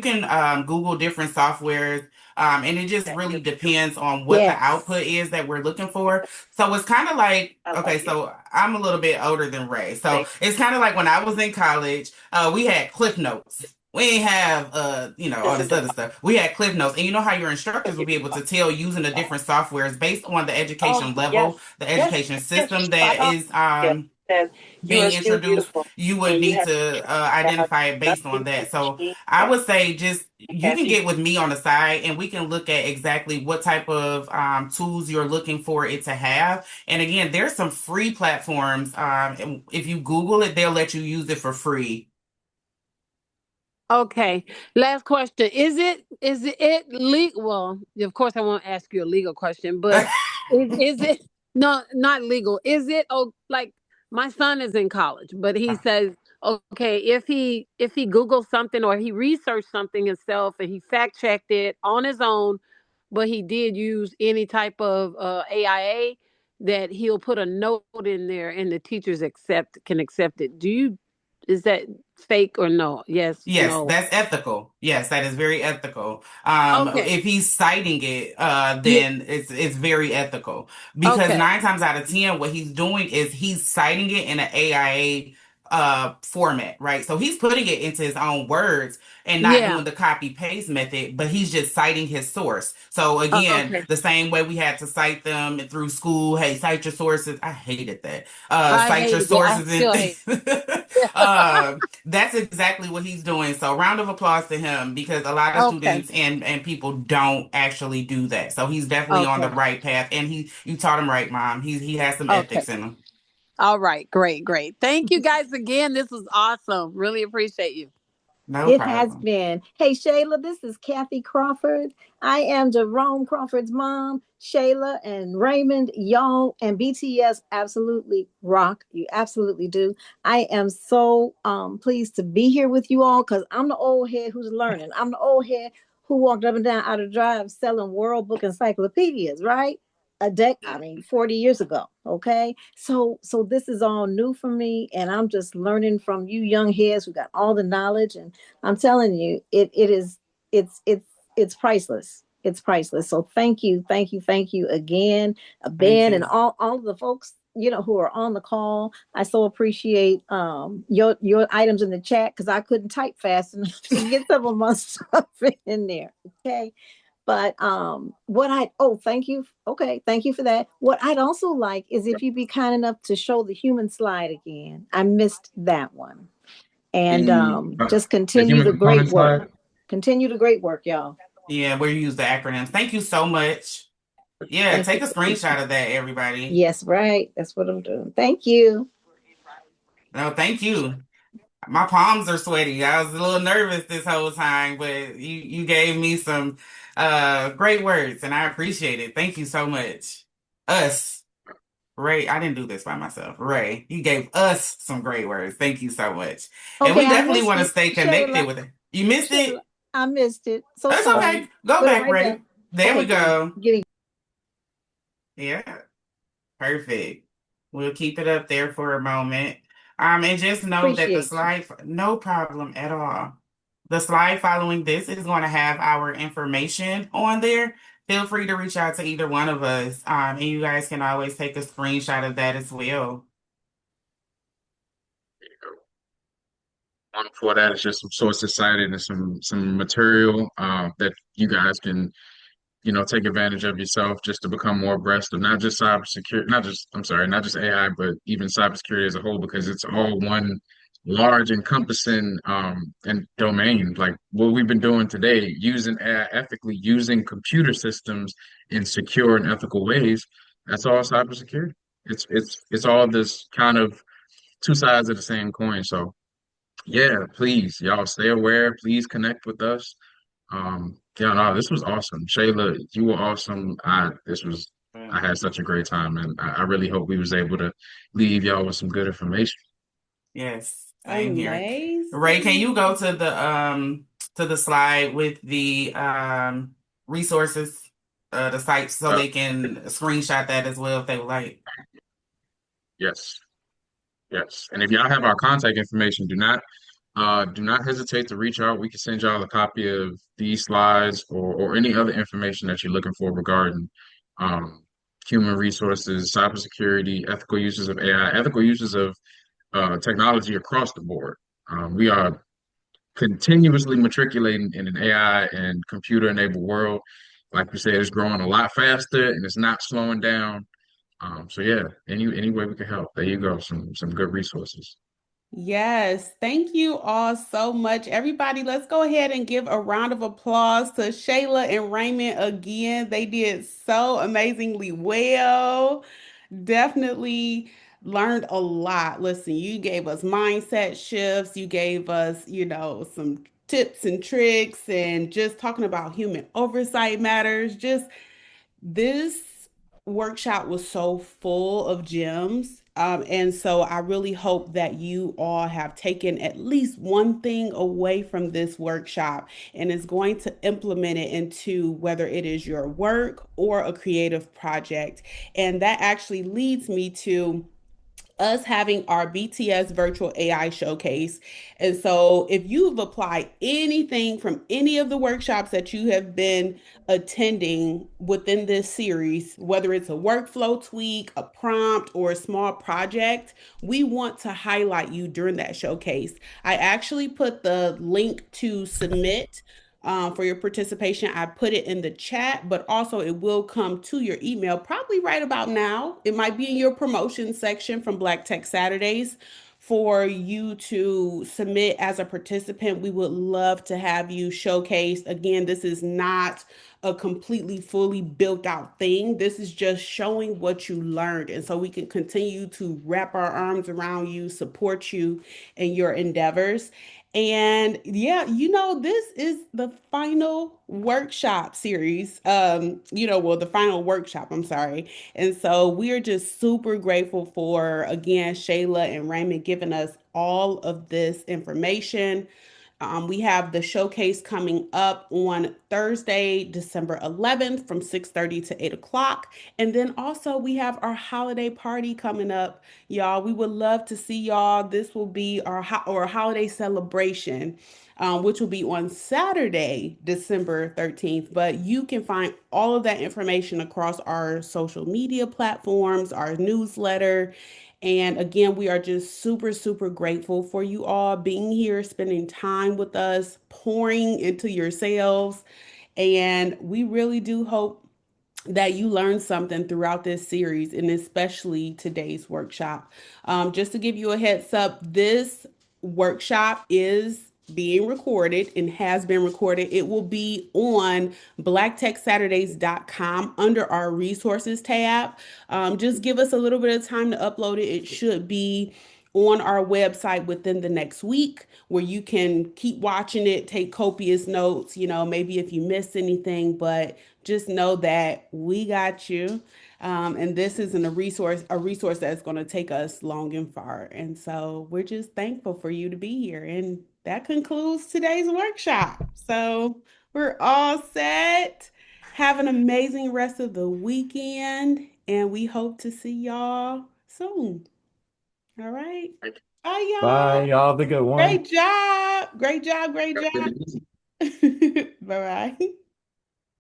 Speaker 3: can Google different softwares, and it just really depends on what the output
Speaker 5: Yes.
Speaker 3: is that we're looking for. So it's kind of like, okay, so I'm a little bit older than Ray, so it's kind of like when I was in college, we had Cliff Notes. We ain't have all this other stuff. We had Cliff Notes, and you know how your instructors will be able to tell using the different softwares based on the education level, the education system that is being introduced. You would need to identify it based on that. So I would say just you can get with me on the side and we can look at exactly what type of tools you're looking for it to have. And again, there's some free platforms. And if you Google it, they'll let you use it for free.
Speaker 5: Okay. Last question. Is it legal? Well, of course I won't ask you a legal question, but is it no, not legal? Is it, oh, like my son is in college, but he says, okay, if he Googles something or he researched something himself and he fact checked it on his own, but he did use any type of AIA, that he'll put a note in there and the teachers can accept it. Is that fake or no? Yes,
Speaker 3: Yes,
Speaker 5: no.
Speaker 3: that's ethical. Yes, that is very ethical.
Speaker 5: Okay.
Speaker 3: If he's citing it,
Speaker 5: Yeah.
Speaker 3: then it's very ethical because
Speaker 5: Okay.
Speaker 3: 9 times out of 10, what he's doing is he's citing it in an AIA format, right? So he's putting it into his own words and not
Speaker 5: Yeah.
Speaker 3: doing the copy paste method, but he's just citing his source. So again,
Speaker 5: Okay.
Speaker 3: the same way we had to cite them through school, hey, cite your sources. I hated that.
Speaker 5: I
Speaker 3: Cite your
Speaker 5: hated that. I
Speaker 3: sources
Speaker 5: still hate
Speaker 3: and
Speaker 5: it.
Speaker 3: that's exactly what he's doing. So round of applause to him because a lot of
Speaker 5: Okay.
Speaker 3: students and people don't actually do that. So he's definitely on the
Speaker 5: Okay.
Speaker 3: right path. And you taught him right, Mom. He has some
Speaker 5: Okay.
Speaker 3: ethics in him.
Speaker 5: All right. Great. Great. Thank you guys again. This was awesome. Really appreciate you.
Speaker 3: No
Speaker 6: It has
Speaker 3: problem.
Speaker 6: been. Hey, Shayla, this is Kathy Crawford. I am Jerome Crawford's mom. Shayla and Raymond, y'all and BTS absolutely rock. You absolutely do. I am so pleased to be here with you all because I'm the old head who's learning. I'm the old head who walked up and down out of drive selling World Book encyclopedias, right? I mean 40 years ago. Okay. So this is all new for me, and I'm just learning from you young heads who got all the knowledge. And I'm telling you, it is it's priceless. It's priceless. So thank you again,
Speaker 3: Thank
Speaker 6: Ben, and
Speaker 3: you.
Speaker 6: all of the folks, who are on the call. I so appreciate your items in the chat, because I couldn't type fast enough to get some of my stuff in there. Okay. But what I oh thank you. Okay, thank you for that. What I'd also like is if you'd be kind enough to show the human slide again. I missed that one. And
Speaker 2: The
Speaker 6: just
Speaker 2: the
Speaker 6: continue
Speaker 2: human
Speaker 6: the great
Speaker 2: component
Speaker 6: work.
Speaker 2: slide.
Speaker 6: Continue the great work, y'all.
Speaker 3: Yeah, we use the acronyms. Thank you so much. Yeah,
Speaker 6: Thank you
Speaker 3: take a
Speaker 6: so much.
Speaker 3: screenshot of that, everybody.
Speaker 6: Yes, right. That's what I'm doing. Thank you.
Speaker 3: No, thank you. My palms are sweaty. I was a little nervous this whole time, but you gave me some great words and I appreciate it. Thank you so much. Us, Ray, I didn't do this by myself. Ray, you gave us some great words. Thank you so much. And
Speaker 6: Okay,
Speaker 3: we
Speaker 6: I
Speaker 3: definitely
Speaker 6: missed
Speaker 3: want to
Speaker 6: it.
Speaker 3: stay connected
Speaker 6: Shayla,
Speaker 3: with it. You missed
Speaker 6: Shayla,
Speaker 3: it?
Speaker 6: I missed it. So
Speaker 3: That's okay.
Speaker 6: sorry.
Speaker 3: Go
Speaker 6: Put it
Speaker 3: back,
Speaker 6: right
Speaker 3: Ray.
Speaker 6: there.
Speaker 3: There
Speaker 6: Okay,
Speaker 3: we go.
Speaker 6: getting
Speaker 3: Yeah. Perfect. We'll keep it up there for a moment. And just know that the
Speaker 6: appreciate you.
Speaker 3: slide, no problem at all. The slide following this is going to have our information on there. Feel free to reach out to either one of us. And you guys can always take a screenshot of that as well.
Speaker 2: One for that is just some sources cited and some material that you guys can take advantage of yourself just to become more abreast of not just cybersecurity, not just AI, but even cybersecurity as a whole, because it's all one large encompassing and domain. Like what we've been doing today, using AI ethically, using computer systems in secure and ethical ways, that's all cybersecurity. It's all this kind of two sides of the same coin. So yeah, please, y'all stay aware. Please connect with us. Yeah, no, this was awesome. Shayla, you were awesome. I had such a great time, and I really hope we was able to leave y'all with some good information.
Speaker 3: Yes, same here. Ray, can you go
Speaker 1: Amazing.
Speaker 3: to the slide with the resources, the sites, so
Speaker 2: Uh,
Speaker 3: they can screenshot that as well if they would like?
Speaker 2: yes, yes. And if y'all have our contact information, do not hesitate to reach out. We can send y'all a copy of these slides or any other information that you're looking for regarding um, human resources, cybersecurity, ethical uses of AI, ethical uses of technology across the board. We are continuously matriculating in an AI and computer enabled world. Like we said, it's growing a lot faster and it's not slowing down. So yeah, any way we can help. There you go. Some good resources.
Speaker 1: Yes, thank you all so much. Everybody, let's go ahead and give a round of applause to Shayla and Raymond again. They did so amazingly well. Definitely learned a lot. Listen, you gave us mindset shifts, you gave us, some tips and tricks, and just talking about human oversight matters. Just this workshop was so full of gems. And so I really hope that you all have taken at least one thing away from this workshop and is going to implement it into whether it is your work or a creative project. And that actually leads me to us having our BTS virtual AI showcase. And so, if you've applied anything from any of the workshops that you have been attending within this series, whether it's a workflow tweak, a prompt, or a small project, we want to highlight you during that showcase. I actually put the link to submit for your participation. I put it in the chat, but also it will come to your email probably right about now. It might be in your promotion section from Black Tech Saturdays for you to submit as a participant. We would love to have you showcased. Again, this is not a completely fully built out thing. This is just showing what you learned. And so we can continue to wrap our arms around you, support you in your endeavors. And yeah, this is the final workshop series. The final workshop, I'm sorry. And so we're just super grateful for, again, Shayla and Raymond giving us all of this information. We have the showcase coming up on Thursday, December 11th from 6:30 to 8 o'clock. And then also we have our holiday party coming up, y'all. We would love to see y'all. This will be our holiday celebration, which will be on Saturday, December 13th. But you can find all of that information across our social media platforms, our newsletter. And again, we are just super, super grateful for you all being here, spending time with us, pouring into yourselves. And we really do hope that you learned something throughout this series and especially today's workshop. Just to give you a heads up, this workshop is being recorded and has been recorded. It will be on blacktechsaturdays.com under our resources tab. Just give us a little bit of time to upload it. It should be on our website within the next week where you can keep watching it, take copious notes, maybe if you missed anything, but just know that we got you. And this isn't a resource that's going to take us long and far. And so we're just thankful for you to be here. And that concludes today's workshop. So we're all set. Have an amazing rest of the weekend. And we hope to see y'all soon. All right. Bye,
Speaker 7: Bye.
Speaker 1: y'all.
Speaker 7: Y'all have a good one.
Speaker 1: Great job. Great job. Great job. Bye bye.